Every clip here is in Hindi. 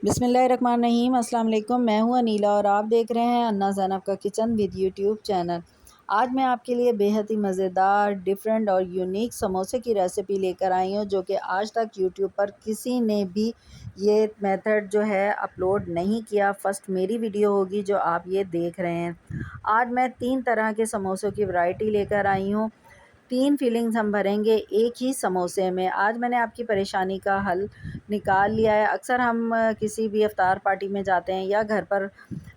बिस्मिल्लाहिर्रहमानिर्रहीम। अस्सलाम वालेकुम। मैं हूं अनीला और आप देख रहे हैं अन्ना ज़ैनब का किचन विद यूट्यूब चैनल। आज मैं आपके लिए बेहद ही मज़ेदार, डिफरेंट और यूनिक समोसे की रेसिपी लेकर आई हूं, जो कि आज तक यूट्यूब पर किसी ने भी ये मेथड जो है अपलोड नहीं किया। फ़र्स्ट मेरी वीडियो होगी जो आप ये देख रहे हैं। आज मैं 3 तरह के समोसों की वैरायटी लेकर आई हूँ। 3 फीलिंग्स हम भरेंगे एक ही समोसे में। आज मैंने आपकी परेशानी का हल निकाल लिया है। अक्सर हम किसी भी इफ्तार पार्टी में जाते हैं या घर पर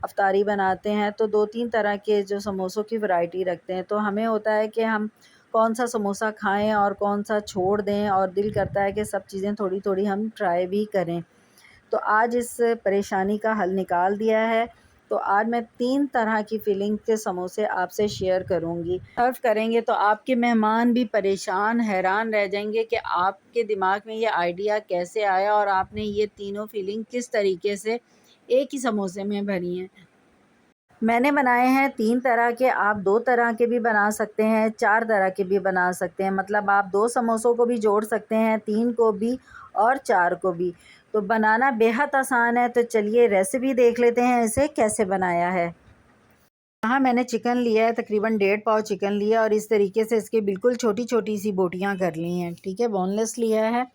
अफ्तारी बनाते हैं तो 2-3 तरह के जो समोसों की वैरायटी रखते हैं। तो हमें होता है कि हम कौन-सा समोसा खाएँ और कौन-सा छोड़ दें, और दिल करता है कि सब चीज़ें थोड़ी-थोड़ी हम ट्राई भी करें। तो आज इस परेशानी का हल निकाल दिया है। तो आज मैं 3 तरह की फिलिंग के समोसे आपसे शेयर करूँगी। सर्व करेंगे तो आपके मेहमान भी परेशान, हैरान रह जाएँगे कि आपके दिमाग में ये आइडिया कैसे आया और आपने ये तीनों फिलिंग किस तरीके से एक ही समोसे में भरी हैं। मैंने बनाए हैं 3 तरह के, आप 2 तरह के भी बना सकते हैं, 4 तरह के भी बना सकते हैं। मतलब आप 2 समोसों को भी जोड़ सकते हैं, 3 को भी और 4 को भी। तो बनाना बेहद आसान है। तो चलिए रेसिपी देख लेते हैं इसे कैसे बनाया है। यहाँ मैंने चिकन लिया है, तकरीबन 1.5 पाव चिकन लिया और इस तरीके से इसकी बिल्कुल छोटी-छोटी सी बोटियाँ कर ली हैं, ठीक है, बोनलेस लिया है।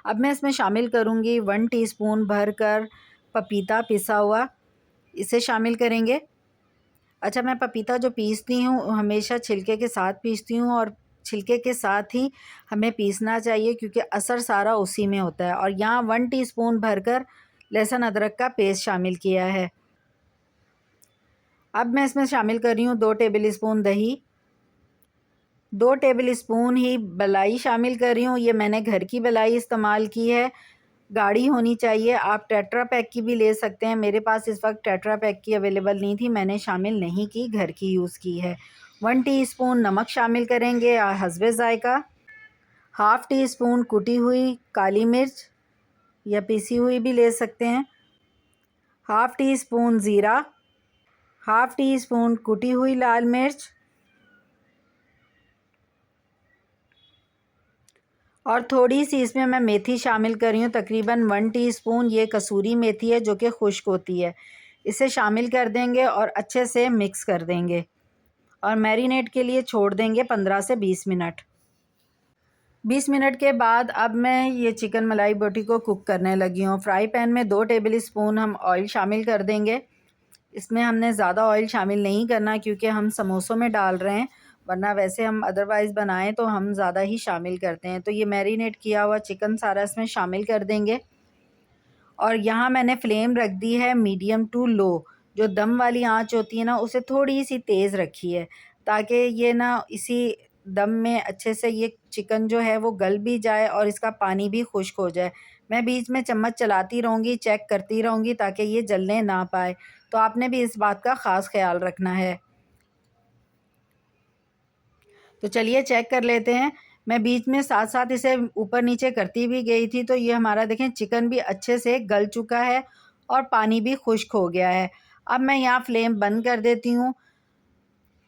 अब मैं इसमें शामिल करूँगी 1 टीस्पून भरकर पपीता पिसा हुआ, इसे शामिल करेंगे। अच्छा, मैं पपीता जो पीसती हूँ हमेशा छिलके के साथ पीसती हूँ, और छिलके के साथ ही हमें पीसना चाहिए क्योंकि असर सारा उसी में होता है। और यहाँ 1 टीस्पून भरकर लहसुन अदरक का पेस्ट शामिल किया है। अब मैं इसमें शामिल कर रही हूँ 2 टेबल स्पून दही, 2 टेबल स्पून ही मलाई शामिल कर रही हूँ। ये मैंने घर की मलाई इस्तेमाल की है, गाढ़ी होनी चाहिए। आप टेट्रा पैक की भी ले सकते हैं, मेरे पास इस वक्त टेट्रा पैक की अवेलेबल नहीं थी, मैंने शामिल नहीं की, घर की यूज़ की है। 1 टीस्पून नमक शामिल करेंगे हस्बे ज़ायक़ा। हाफ़ टी स्पून कुटी हुई काली मिर्च या पिसी हुई भी ले सकते हैं। हाफ़ टी स्पून ज़ीरा, हाफ़ टी स्पून कुटी हुई लाल मिर्च और थोड़ी सी इसमें मैं मेथी शामिल कर रही हूँ, तकरीबन 1 टीस्पून। ये कसूरी मेथी है जो कि खुश्क होती है। इसे शामिल कर देंगे और अच्छे से मिक्स कर देंगे और मैरिनेट के लिए छोड़ देंगे 15 से 20 मिनट। 20 मिनट के बाद अब मैं ये चिकन मलाई बोटी को कुक करने लगी हूँ। फ्राई पैन में 2 टेबल स्पून हम ऑयल शामिल कर देंगे। इसमें हमने ज़्यादा ऑयल शामिल नहीं करना क्योंकि हम समोसों में डाल रहे हैं, वरना वैसे हम अदरवाइज़ बनाएं तो हम ज़्यादा ही शामिल करते हैं। तो ये मैरिनेट किया हुआ चिकन सारा इसमें शामिल कर देंगे और यहाँ मैंने फ्लेम रख दी है मीडियम टू लो। जो दम वाली आंच होती है ना, उसे थोड़ी सी तेज़ रखी है ताकि ये ना इसी दम में अच्छे से ये चिकन जो है वो गल भी जाए और इसका पानी भी खुश्क हो जाए। मैं बीच में चम्मच चलाती रहूँगी, चेक करती रहूँगी ताकि ये जलने ना पाए। तो आपने भी इस बात का ख़ास ख्याल रखना है। तो चलिए चेक कर लेते हैं। मैं बीच में साथ-साथ इसे ऊपर नीचे करती भी गई थी, तो ये हमारा देखें चिकन भी अच्छे से गल चुका है और पानी भी खुश्क हो गया है। अब मैं यहाँ फ्लेम बंद कर देती हूँ।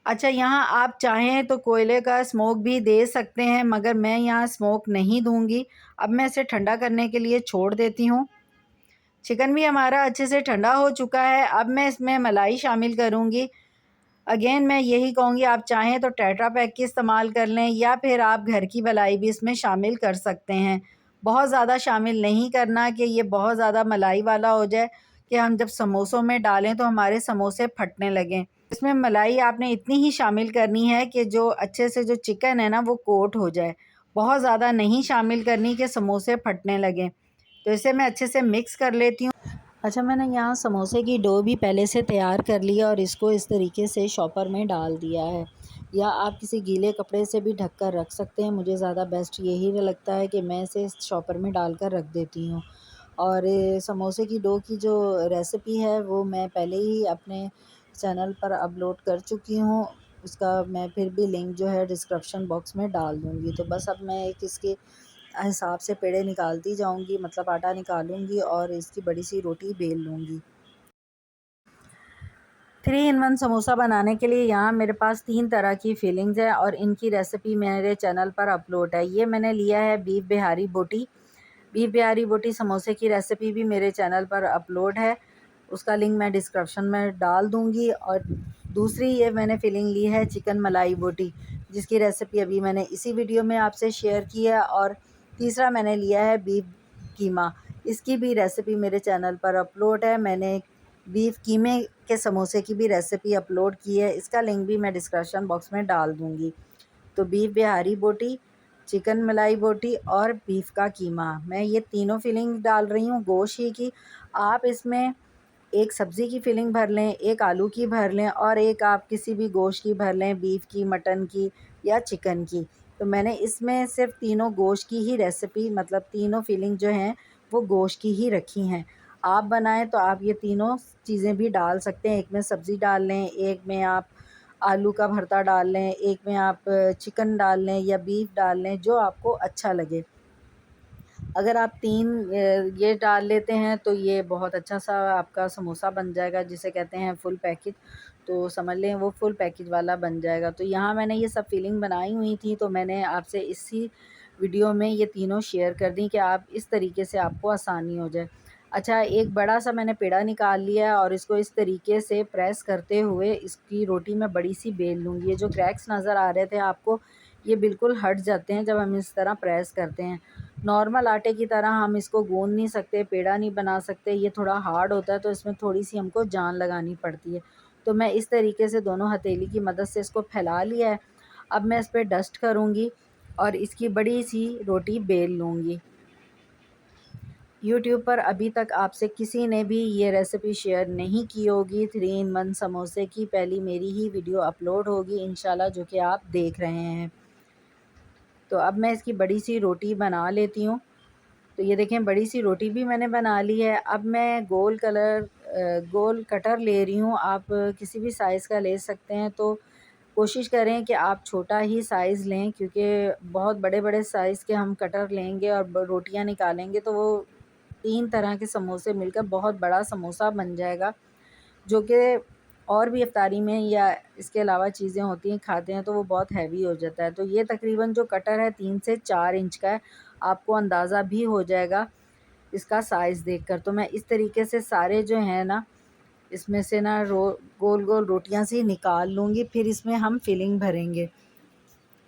अच्छा, यहाँ आप चाहें तो कोयले का स्मोक भी दे सकते हैं, मगर मैं यहाँ स्मोक नहीं दूँगी। अब मैं इसे ठंडा करने के लिए छोड़ देती हूँ। चिकन भी हमारा अच्छे से ठंडा हो चुका है। अब मैं इसमें मलाई शामिल करूँगी। अगेन मैं यही कहूँगी, आप चाहें तो टेट्रा पैक की इस्तेमाल कर लें या फिर आप घर की मलाई भी इसमें शामिल कर सकते हैं। बहुत ज़्यादा शामिल नहीं करना कि ये बहुत ज़्यादा मलाई वाला हो जाए कि हम जब समोसों में डालें तो हमारे समोसे फटने लगें। इसमें मलाई आपने इतनी ही शामिल करनी है कि जो अच्छे से जो चिकन है ना वो कोट हो जाए। बहुत ज़्यादा नहीं शामिल करनी कि समोसे फटने लगें। तो इसे मैं अच्छे से मिक्स कर लेती हूँ। अच्छा, मैंने यहाँ समोसे की डो भी पहले से तैयार कर लिया और इसको इस तरीके से शॉपर में डाल दिया है, या आप किसी गीले कपड़े से भी ढक कर रख सकते हैं। मुझे ज़्यादा बेस्ट यही लगता है कि मैं इसे इस शॉपर में डालकर रख देती हूँ। और समोसे की डो की जो रेसिपी है वो मैं पहले ही अपने चैनल पर अपलोड कर चुकी हूँ। उसका मैं फिर भी लिंक जो है डिस्क्रिप्शन बॉक्स में डाल दूँगी। तो बस अब मैं एक इसके हिसाब से पेड़े निकालती जाऊंगी, मतलब आटा निकालूंगी और इसकी बड़ी सी रोटी बेल लूँगी। 3 इन 1 समोसा बनाने के लिए यहाँ मेरे पास 3 तरह की फीलिंग्स है और इनकी रेसिपी मेरे चैनल पर अपलोड है। ये मैंने लिया है बीफ बिहारी बोटी, बीफ बिहारी बोटी समोसे की रेसिपी भी मेरे चैनल पर अपलोड है, उसका लिंक मैं डिस्क्रिप्शन में डाल दूँगी। और दूसरी ये मैंने फ़िलिंग ली है चिकन मलाई बोटी, जिसकी रेसिपी अभी मैंने इसी वीडियो में आपसे शेयर की है। और तीसरा मैंने लिया है बीफ कीमा, इसकी भी रेसिपी मेरे चैनल पर अपलोड है। मैंने बीफ कीमे के समोसे की भी रेसिपी अपलोड की है, इसका लिंक भी मैं डिस्क्रिप्शन बॉक्स में डाल दूँगी। तो बीफ बिहारी बोटी, चिकन मलाई बोटी और बीफ का कीमा, मैं ये तीनों फ़िलिंग डाल रही हूँ गोश्त ही की। आप इसमें एक सब्ज़ी की फ़िलिंग भर लें, एक आलू की भर लें और एक आप किसी भी गोश्त की भर लें, बीफ की, मटन की या चिकन की। तो मैंने इसमें सिर्फ़ तीनों गोश्त की ही रेसिपी, मतलब तीनों फ़िलिंग जो हैं वो गोश्त की ही रखी हैं। आप बनाएँ तो आप ये तीनों चीज़ें भी डाल सकते हैं, एक में सब्ज़ी डाल लें, एक में आप आलू का भरता डाल लें, एक में आप चिकन डाल लें या बीफ डाल लें, जो आपको अच्छा लगे। अगर आप 3 ये डाल लेते हैं तो ये बहुत अच्छा-सा आपका समोसा बन जाएगा, जिसे कहते हैं फुल पैकेज, तो समझ लें वो फुल पैकेज वाला बन जाएगा। तो यहाँ मैंने ये सब फ़िलिंग बनाई हुई थी, तो मैंने आपसे इसी वीडियो में ये तीनों शेयर कर दी कि आप इस तरीके से आपको आसानी हो जाए। अच्छा, एक बड़ा-सा मैंने पेड़ा निकाल लिया है और इसको इस तरीके से प्रेस करते हुए इसकी रोटी मैं बड़ी-सी बेल लूँगी। ये जो क्रैक्स नज़र आ रहे थे आपको, ये बिल्कुल हट जाते हैं जब हम इस तरह प्रेस करते हैं। नॉर्मल आटे की तरह हम इसको गूँध नहीं सकते, पेड़ा नहीं बना सकते, ये थोड़ा हार्ड होता है, तो इसमें थोड़ी-सी हमको जान लगानी पड़ती है। तो मैं इस तरीके से दोनों हथेली की मदद से इसको फैला लिया है। अब मैं इस पे डस्ट करूँगी और इसकी बड़ी-सी रोटी बेल लूँगी। यूट्यूब पर अभी तक आपसे किसी ने भी ये रेसिपी शेयर नहीं की होगी, 3 इन 1 समोसे की पहली मेरी ही वीडियो अपलोड होगी इंशाल्लाह, जो कि आप देख रहे हैं। तो अब मैं इसकी बड़ी-सी रोटी बना लेती हूँ। तो ये देखें बड़ी-सी रोटी भी मैंने बना ली है। अब मैं गोल कटर ले रही हूँ, आप किसी भी साइज़ का ले सकते हैं। तो कोशिश करें कि आप छोटा ही साइज़ लें, क्योंकि बहुत बड़े-बड़े साइज़ के हम कटर लेंगे और रोटियाँ निकालेंगे तो वो 3 तरह के समोसे मिलकर बहुत बड़ा समोसा बन जाएगा, जो कि और भी इफ्तारी में या इसके अलावा चीज़ें होती हैं खाते हैं तो वो बहुत हैवी हो जाता है। तो ये तकरीबन जो कटर है 3 से 4 इंच का है, आपको अंदाज़ा भी हो जाएगा इसका साइज़ देखकर। तो मैं इस तरीके से सारे जो हैं ना, इसमें से ना गोल-गोल रोटियां सी निकाल लूँगी, फिर इसमें हम फिलिंग भरेंगे।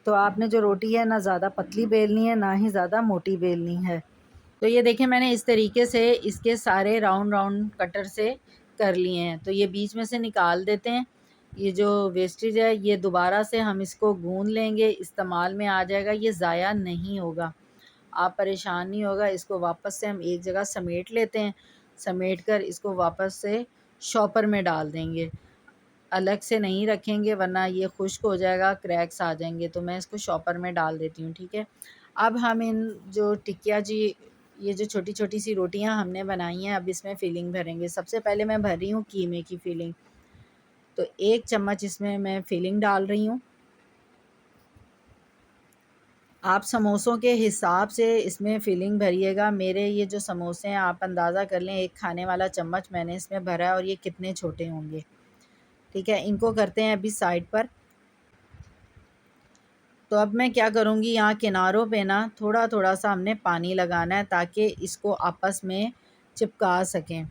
तो आपने जो रोटी है ना ज़्यादा पतली बेलनी है, ना ही ज़्यादा मोटी बेलनी है। तो ये देखिए मैंने इस तरीके से इसके सारे राउंड राउंड कटर से कर लिए हैं। तो ये बीच में से निकाल देते हैं। ये जो वेस्टेज है ये दोबारा से हम इसको गूँध लेंगे, इस्तेमाल में आ जाएगा, ये ज़ाया नहीं होगा। आप परेशान नहीं होगा, इसको वापस से हम एक जगह समेट लेते हैं, समेट कर इसको वापस से शॉपर में डाल देंगे। अलग से नहीं रखेंगे वरना ये खुश्क हो जाएगा, क्रैक्स आ जाएंगे। तो मैं इसको शॉपर में डाल देती हूँ, ठीक है। अब हम इन जो टिकिया जी, ये जो छोटी छोटी सी रोटियां हमने बनाई हैं, अब इसमें फिलिंग भरेंगे। सबसे पहले मैं भर रही हूँ कीमे की फिलिंग। तो 1 चम्मच इसमें मैं फिलिंग डाल रही हूँ। आप समोसों के हिसाब से इसमें फिलिंग भरिएगा। मेरे ये जो समोसे हैं आप अंदाज़ा कर लें, 1 खाने वाला चम्मच मैंने इसमें भरा है और ये कितने छोटे होंगे, ठीक है। इनको करते हैं अभी साइड पर। तो अब मैं क्या करूँगी, यहाँ किनारों पे ना थोड़ा थोड़ा सा हमने पानी लगाना है ताकि इसको आपस में चिपका सकें।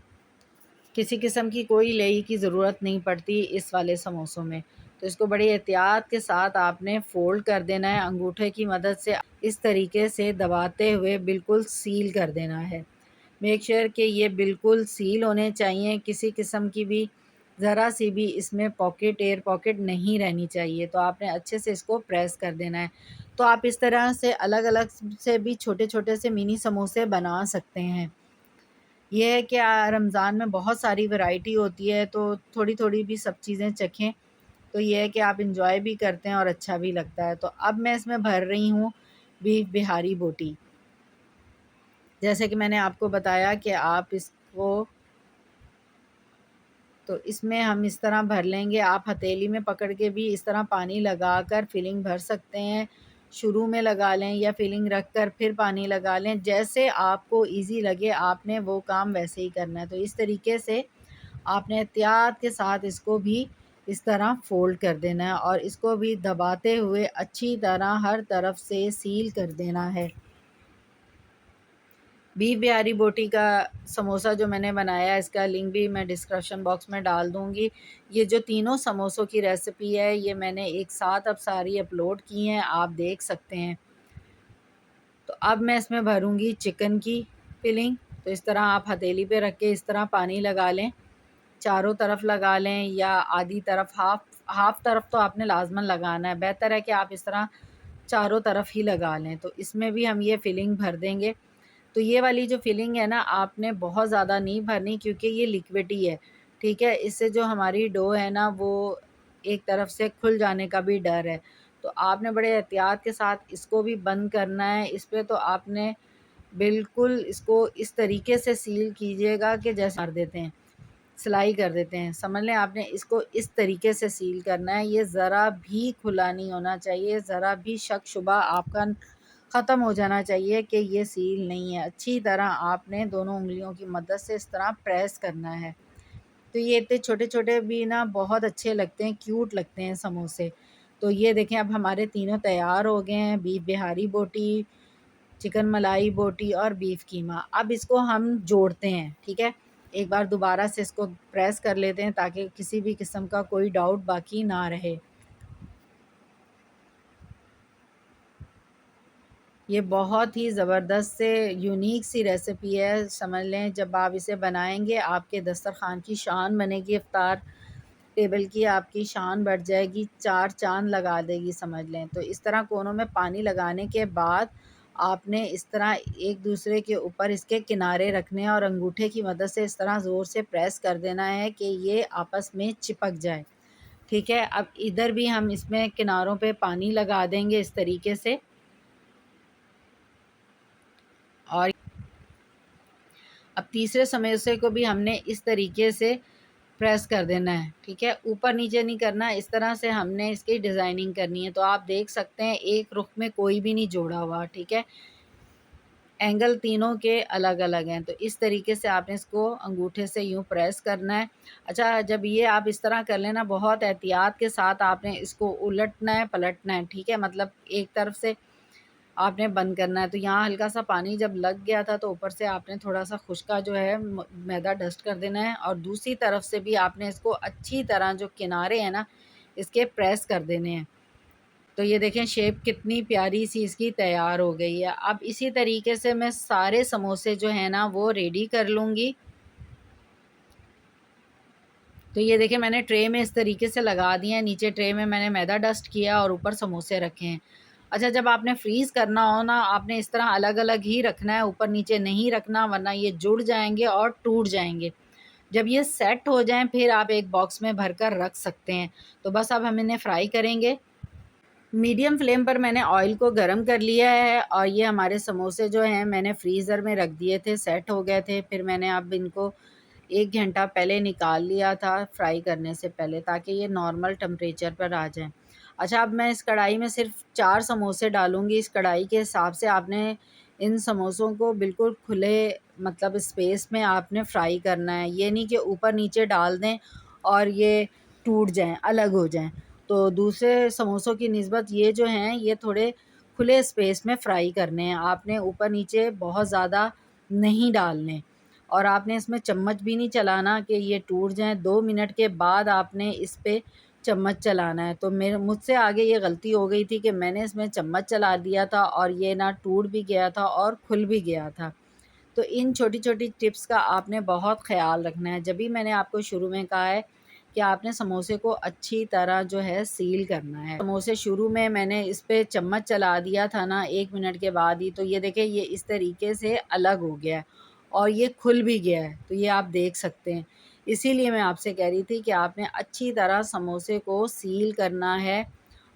किसी किस्म की कोई लेई की ज़रूरत नहीं पड़ती इस वाले समोसों में। तो इसको बड़ी एहतियात के साथ आपने फ़ोल्ड कर देना है, अंगूठे की मदद से इस तरीके से दबाते हुए बिल्कुल सील कर देना है। मेक श्योर कि ये बिल्कुल सील होने चाहिए, किसी किस्म की भी ज़रा सी भी इसमें पॉकेट, एयर पॉकेट नहीं रहनी चाहिए। तो आपने अच्छे से इसको प्रेस कर देना है। तो आप इस तरह से अलग-अलग से भी छोटे-छोटे से मिनी समोसे बना सकते हैं। ये है कि रमज़ान में बहुत सारी वैरायटी होती है, तो थोड़ी-थोड़ी भी सब चीज़ें चखें, तो ये है कि आप एंजॉय भी करते हैं और अच्छा भी लगता है। तो अब मैं इसमें भर रही हूँ बीफ बिहारी बोटी। जैसे कि मैंने आपको बताया कि आप इसको, तो इसमें हम इस तरह भर लेंगे। आप हथेली में पकड़ के भी इस तरह पानी लगाकर फिलिंग भर सकते हैं। शुरू में लगा लें या फिलिंग रख कर फिर पानी लगा लें, जैसे आपको इजी लगे आपने वो काम वैसे ही करना है। तो इस तरीके से आपने एहतियात के साथ इसको भी इस तरह फ़ोल्ड कर देना है और इसको भी दबाते हुए अच्छी तरह हर तरफ से सील कर देना है। बीफ बिहारी बोटी का समोसा जो मैंने बनाया है, इसका लिंक भी मैं डिस्क्रिप्शन बॉक्स में डाल दूँगी। ये जो तीनों समोसों की रेसिपी है, ये मैंने एक साथ अब सारी अपलोड की हैं, आप देख सकते हैं। तो अब मैं इसमें भरूँगी चिकन की फिलिंग। तो इस तरह आप हथेली पे रख के इस तरह पानी लगा लें, चारों तरफ लगा लें या आधी तरफ, हाफ़ तरफ तो आपने लाज़मन लगाना है। बेहतर है कि आप इस तरह चारों तरफ ही लगा लें। तो इसमें भी हम ये फिलिंग भर देंगे। तो ये वाली जो फिलिंग है ना, आपने बहुत ज़्यादा नहीं भरनी क्योंकि ये लिक्विड ही है, ठीक है? इससे जो हमारी डो है ना, वो एक तरफ से खुल जाने का भी डर है। तो आपने बड़े एहतियात के साथ इसको भी बंद करना है। इस पे तो आपने बिल्कुल इसको इस तरीके से सील कीजिएगा कि जैसे मार देते हैं, सिलाई कर देते हैं, समझ लें आपने इसको इस तरीके से सील करना है। ये ज़रा भी खुला नहीं होना चाहिए, ज़रा भी शक शुबा आपका ख़त्म हो जाना चाहिए कि ये सील नहीं है। अच्छी तरह आपने दोनों उँगलियों की मदद से इस तरह प्रेस करना है। तो ये इतने छोटे-छोटे भी ना बहुत अच्छे लगते हैं, क्यूट लगते हैं समोसे। तो ये देखें अब हमारे तीनों तैयार हो गए हैं, बीफ बिहारी बोटी, चिकन मलाई बोटी और बीफ कीमा। अब इसको हम जोड़ते हैं, ठीक है? एक बार दोबारा से इसको प्रेस कर लेते हैं ताकि किसी भी किस्म का कोई डाउट बाकी ना रहे। ये बहुत ही ज़बरदस्त से यूनिक सी रेसिपी है, समझ लें जब आप इसे बनाएँगे आपके दस्तरख़्वान की शान बनेगी, इफ़्तार टेबल की आपकी शान बढ़ जाएगी, 4 चाँद लगा देगी समझ लें। तो इस तरह कोनों में पानी लगाने के बाद आपने इस तरह एक दूसरे के ऊपर इसके किनारे रखने हैं और अंगूठे की मदद से इस तरह ज़ोर से प्रेस कर देना है कि ये आपस में चिपक जाए, ठीक है? अब इधर भी हम इसमें किनारों पे पानी लगा देंगे इस तरीके से और अब तीसरे समोसे को भी हमने इस तरीके से प्रेस कर देना है, ठीक है? ऊपर-नीचे नहीं करना, इस तरह से हमने इसकी डिज़ाइनिंग करनी है। तो आप देख सकते हैं एक रुख में कोई भी नहीं जोड़ा हुआ, ठीक है? एंगल तीनों के अलग-अलग हैं। तो इस तरीके से आपने इसको अंगूठे से यूँ प्रेस करना है। अच्छा, जब ये आप इस तरह कर लें ना, बहुत एहतियात के साथ आपने इसको उलटना है, पलटना है, ठीक है? मतलब एक तरफ से आपने बंद करना है। तो यहाँ हल्का-सा पानी जब लग गया था तो ऊपर से आपने थोड़ा-सा खुश्का जो है मैदा डस्ट कर देना है और दूसरी तरफ से भी आपने इसको अच्छी तरह जो किनारे हैं ना, इसके प्रेस कर देने हैं। तो ये देखें शेप कितनी प्यारी-सी इसकी तैयार हो गई है। अब इसी तरीके से मैं सारे समोसे जो हैं ना वो रेडी कर लूँगी। तो ये देखिए मैंने ट्रे में इस तरीके से लगा दिए हैं, नीचे ट्रे में मैंने मैदा डस्ट किया और ऊपर समोसे रखे हैं। अच्छा, जब आपने फ्रीज़ करना हो ना, आपने इस तरह अलग-अलग ही रखना है, ऊपर-नीचे नहीं रखना वरना ये जुड़ जाएँगे और टूट जाएँगे। जब ये सेट हो जाएँ फिर आप एक बॉक्स में भरकर रख सकते हैं। तो बस अब हम इन्हें फ्राई करेंगे। मीडियम फ्लेम पर मैंने ऑयल को गरम कर लिया है और ये हमारे समोसे जो हैं मैंने फ्रीज़र में रख दिए थे, सेट हो गए थे। फिर मैंने अब इनको 1 घंटा पहले निकाल लिया था फ्राई करने से पहले ताकि ये नॉर्मल टेम्परेचर पर आ जाएँ। अच्छा, अब मैं इस कढ़ाई में सिर्फ़ 4 समोसे डालूँगी। इस कढ़ाई के हिसाब से आपने इन समोसों को बिल्कुल खुले मतलब स्पेस में आपने फ्राई करना है। ये नहीं कि ऊपर-नीचे डाल दें और ये टूट जाएँ, अलग हो जाएँ। तो दूसरे समोसों की निस्बत ये जो हैं ये थोड़े खुले स्पेस में फ्राई करने हैं। आपने ऊपर-नीचे बहुत ज़्यादा नहीं डालने और आपने इसमें चम्मच भी नहीं चलाना कि ये टूट जाएँ। 2 मिनट के बाद आपने इस पे चम्मच चलाना है। तो मेरे मुझसे आगे ये गलती हो गई थी कि मैंने इसमें चम्मच चला दिया था और ये ना टूट भी गया था और खुल भी गया था। तो इन छोटी-छोटी टिप्स का आपने बहुत ख़्याल रखना है। जब भी मैंने आपको शुरू में कहा है कि आपने समोसे को अच्छी तरह जो है सील करना है। समोसे शुरू में मैंने इस पे चम्मच चला दिया था ना 1 मिनट के बाद ही, तो ये देखिए ये इस तरीके से अलग हो गया है और ये खुल भी गया है। तो ये आप देख सकते हैं। इसीलिए मैं आपसे कह रही थी कि आपने अच्छी तरह समोसे को सील करना है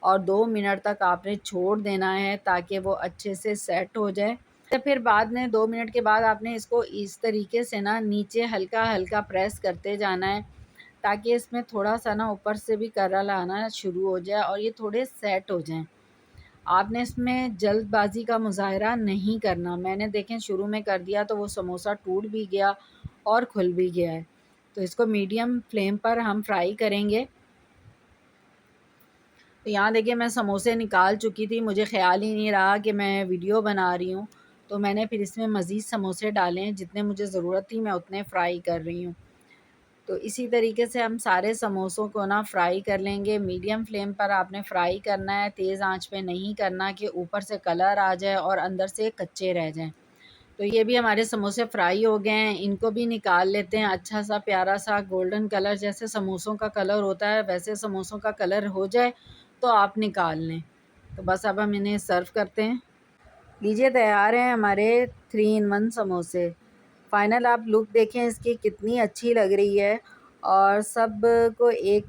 और 2 मिनट तक आपने छोड़ देना है ताकि वो अच्छे से सेट हो जाए। तो फिर बाद में 2 मिनट के बाद आपने इसको इस तरीके से ना नीचे हल्का-हल्का प्रेस करते जाना है ताकि इसमें थोड़ा-सा ना ऊपर से भी करल आना शुरू हो जाए और ये थोड़े सेट हो जाएँ। आपने इसमें जल्दबाज़ी का मुज़ाहिरा नहीं करना। मैंने देखें शुरू में कर दिया तो वो समोसा टूट भी गया और खुल भी गया है। तो इसको मीडियम फ्लेम पर हम फ्राई करेंगे। तो यहाँ देखिए मैं समोसे निकाल चुकी थी, मुझे ख़्याल ही नहीं रहा कि मैं वीडियो बना रही हूँ। तो मैंने फिर इसमें मज़ीद समोसे डाले हैं, जितने मुझे ज़रूरत थी मैं उतने फ्राई कर रही हूँ। तो इसी तरीके से हम सारे समोसों को ना फ्राई कर लेंगे। मीडियम फ्लेम पर आपने फ्राई करना है, तेज़ आंच पे नहीं करना कि ऊपर से कलर आ जाए और अंदर से कच्चे रह जाएं। तो ये भी हमारे समोसे फ्राई हो गए हैं, इनको भी निकाल लेते हैं। अच्छा सा प्यारा सा गोल्डन कलर, जैसे समोसों का कलर होता है वैसे समोसों का कलर हो जाए तो आप निकाल लें। तो बस अब हम इन्हें सर्व करते हैं। लीजिए, तैयार हैं हमारे 3 इन 1 समोसे। फ़ाइनल आप लुक देखें इसकी कितनी अच्छी लग रही है, और सब को एक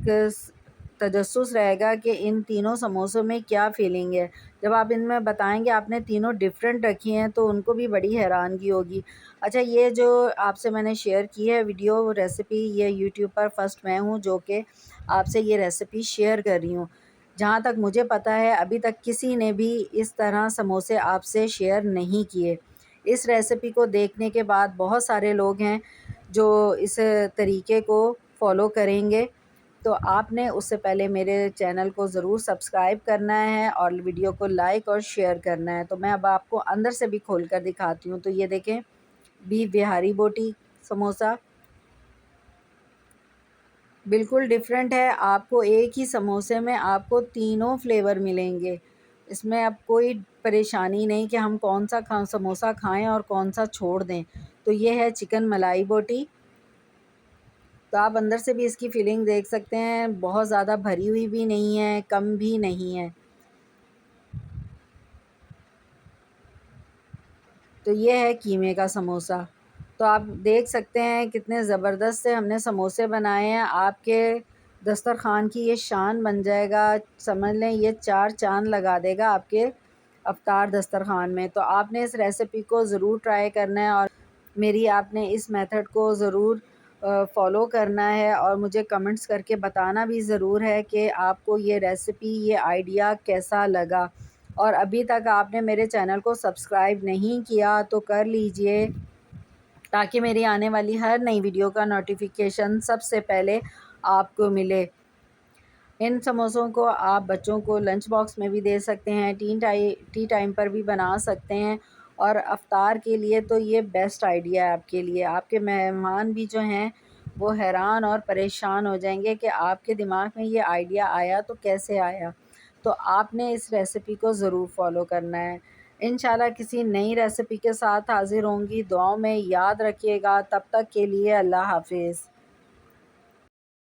तजस्सुस रहेगा कि इन तीनों समोसों में क्या फ़ीलिंग है। जब आप इनमें बताएँगे आपने तीनों डिफ़रेंट रखी हैं तो उनको भी बड़ी हैरानगी होगी। अच्छा, ये जो आपसे मैंने शेयर की है वीडियो रेसिपी, ये यूट्यूब पर फर्स्ट मैं हूँ जो कि आपसे ये रेसिपी शेयर कर रही हूँ। जहाँ तक मुझे पता है अभी तक किसी ने भी इस तरह समोसे आपसे शेयर नहीं किए। इस रेसिपी को देखने के बाद बहुत सारे लोग हैं जो इस तरीके को फ़ॉलो करेंगे। तो आपने उससे पहले मेरे चैनल को ज़रूर सब्सक्राइब करना है और वीडियो को लाइक और शेयर करना है। तो मैं अब आपको अंदर से भी खोल कर दिखाती हूँ। तो ये देखें, बीफ बिहारी बोटी समोसा बिल्कुल डिफरेंट है। आपको एक ही समोसे में आपको तीनों फ्लेवर मिलेंगे। इसमें अब कोई परेशानी नहीं कि हम कौन-सा समोसा खाएँ और कौन-सा छोड़ दें। तो ये है चिकन मलाई बोटी। तो आप अंदर से भी इसकी फीलिंग देख सकते हैं, बहुत ज़्यादा भरी हुई भी नहीं है, कम भी नहीं है। तो ये है कीमे का समोसा। तो आप देख सकते हैं कितने ज़बरदस्त से हमने समोसे बनाए हैं। आपके दस्तरख़्वान की ये शान बन जाएगा, समझ लें ये 4 चाँद लगा देगा आपके इफ्तार दस्तरख़्वान में। तो आपने इस रेसिपी को ज़रूर ट्राई करना है और मेरी आपने इस मेथड को ज़रूर फ़ॉलो करना है, और मुझे कमेंट्स करके बताना भी ज़रूर है कि आपको ये रेसिपी, ये आइडिया कैसा लगा। और अभी तक आपने मेरे चैनल को सब्सक्राइब नहीं किया तो कर लीजिए, ताकि मेरी आने वाली हर नई वीडियो का नोटिफिकेशन सबसे पहले आपको मिले। इन समोसों को आप बच्चों को लंच बॉक्स में भी दे सकते हैं, टी टाइम पर भी बना सकते हैं, और अफ्तार के लिए तो ये बेस्ट आइडिया है आपके लिए। आपके मेहमान भी जो हैं वो हैरान और परेशान हो जाएंगे कि आपके दिमाग में ये आइडिया आया तो कैसे आया। तो आपने इस रेसिपी को ज़रूर फ़ॉलो करना है। इंशाल्लाह किसी नई रेसिपी के साथ हाज़िर होंगी। दुआओं में याद रखिएगा। तब तक के लिए अल्लाह हाफ़िज़।